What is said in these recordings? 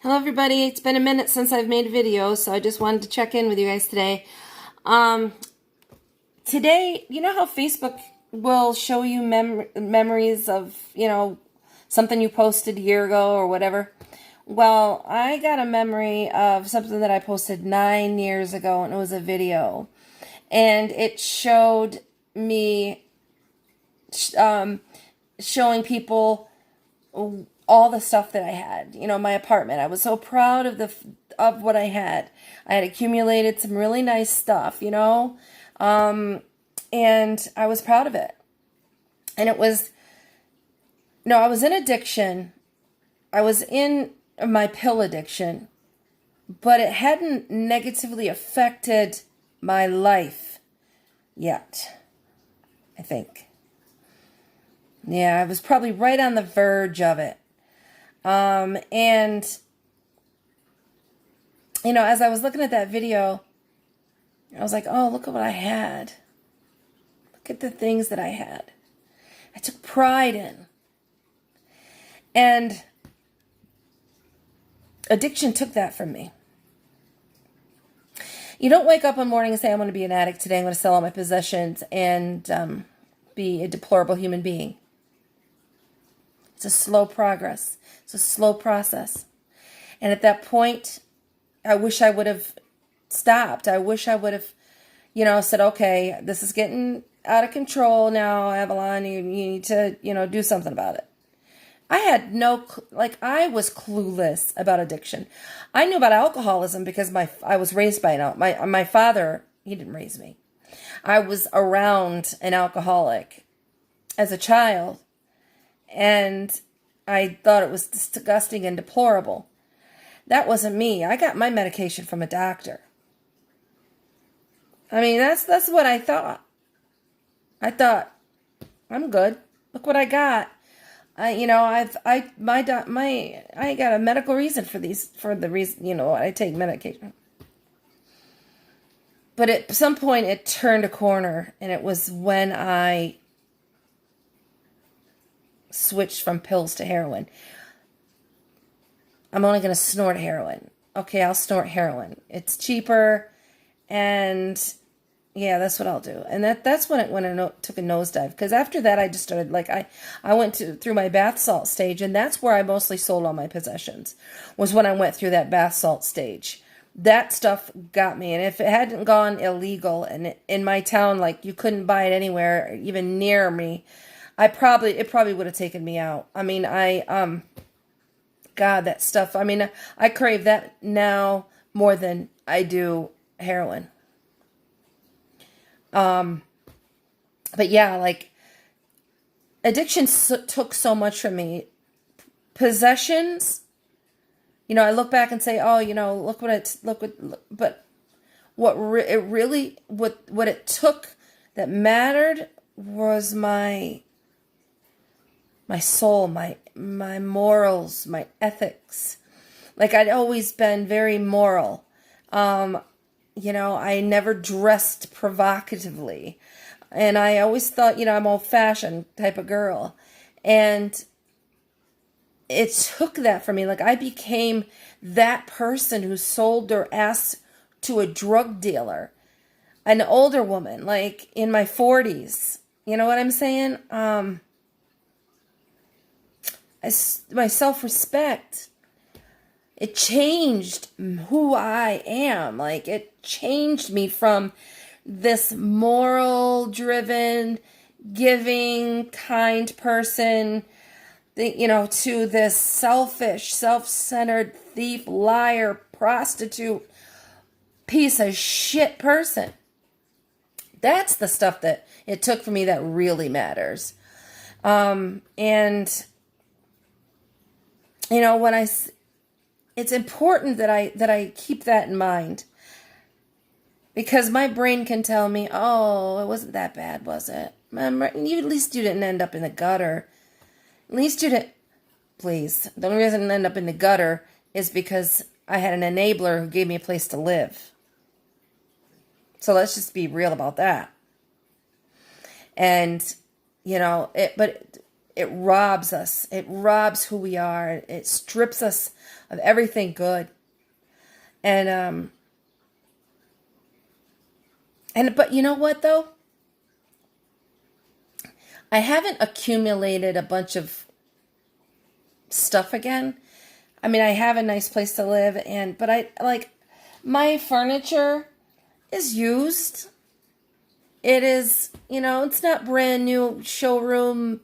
Hello everybody, it's been a minute since I've made a video, so I just wanted to check in with you guys today. Um, Today, you know how Facebook will show you memories of, something you posted a year ago or whatever? Well, I got a memory of something that I posted 9 years ago, and it was a video. And it showed me showing people all the stuff that I had, my apartment. I was so proud of what I had. I had accumulated some really nice stuff, and I was proud of it. And it was, no, I was in addiction. I was in my pill addiction, but it hadn't negatively affected my life yet, I think. Yeah, I was probably right on the verge of it. And, as I was looking at that video, I was like, oh, look at what I had. Look at the things that I had. I took pride in. And addiction took that from me. You don't wake up one morning and say, I'm going to be an addict today. I'm going to sell all my possessions and be a deplorable human being. It's a slow progress. It's a slow process. And at that point, I wish I would have stopped. I wish I would have, said, okay, this is getting out of control now, Avalon. You need to, do something about it. I had I was clueless about addiction. I knew about alcoholism because I was raised by my father. He didn't raise me. I was around an alcoholic as a child. And I thought it was disgusting and deplorable. That wasn't me. I got my medication from a doctor. I mean, that's what I thought. I thought, I'm good. Look what I got. I got a medical reason for the reason, I take medication. But at some point it turned a corner, and it was when I switched from pills to heroin. I'm only going to snort heroin. Okay, I'll snort heroin. It's cheaper, and yeah, that's what I'll do. And that's when it took a nosedive. Because after that, I just started, I went through my bath salt stage, and that's where I mostly sold all my possessions, was when I went through that bath salt stage. That stuff got me, and if it hadn't gone illegal, and in my town, you couldn't buy it anywhere, even near me, it probably would have taken me out. I mean, God, that stuff. I mean, I crave that now more than I do heroin. But yeah, addiction took so much from me. Possessions, I look back and say, oh, but what it took that mattered was my soul, my morals, my ethics. I'd always been very moral. I never dressed provocatively. And I always thought, I'm old-fashioned type of girl. And it took that from me. I became that person who sold their ass to a drug dealer. An older woman, in my 40s. You know what I'm saying? My self-respect, it changed who I am. It changed me from this moral-driven, giving, kind person, to this selfish, self-centered thief, liar, prostitute, piece of shit person. That's the stuff that it took for me that really matters. And it's important that I keep that in mind, because my brain can tell me, oh, it wasn't that bad, was it? At least you didn't end up in the gutter. At least you didn't. Please, the only reason I didn't end up in the gutter is because I had an enabler who gave me a place to live. So let's just be real about that. And, but it robs us. It robs who we are. It strips us of everything good. And but you know what though? I haven't accumulated a bunch of stuff again. I mean, I have a nice place to live, but I like my furniture is used. It is, it's not brand new showroom.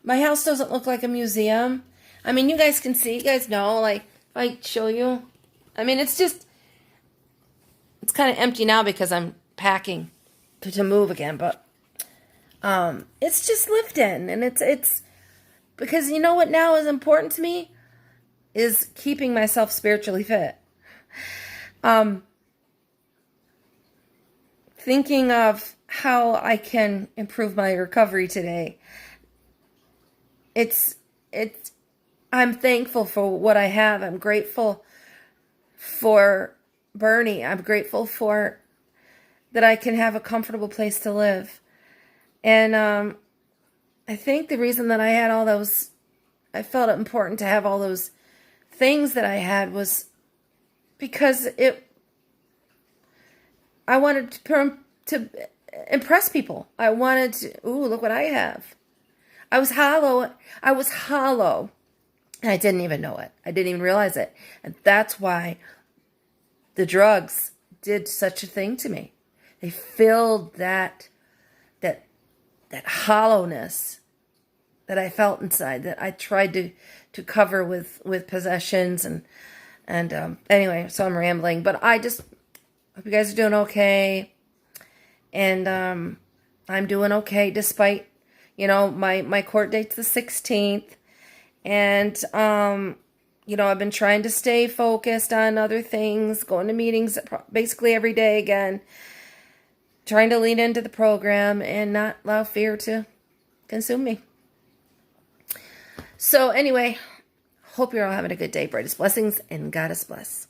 My house doesn't look like a museum. I mean, you guys can see, you guys know, like, if I show you, I mean, it's kind of empty now because I'm packing to move again, but it's just lived in, and it's because you know what now is important to me is keeping myself spiritually fit. Thinking of how I can improve my recovery today. I'm thankful for what I have. I'm grateful for Bernie. I'm grateful for that I can have a comfortable place to live. And I think the reason that I felt it important to have all those things that I had was because I wanted to impress people. I wanted to, look what I have. I was hollow. And I didn't even know it. I didn't even realize it. And that's why the drugs did such a thing to me. They filled that hollowness that I felt inside, that I tried to cover with possessions and anyway, so I'm rambling, but I just hope you guys are doing okay. And I'm doing okay despite, my court date's the 16th. And, I've been trying to stay focused on other things, going to meetings basically every day again, trying to lean into the program and not allow fear to consume me. So anyway, hope you're all having a good day. Brightest blessings and Goddess bless.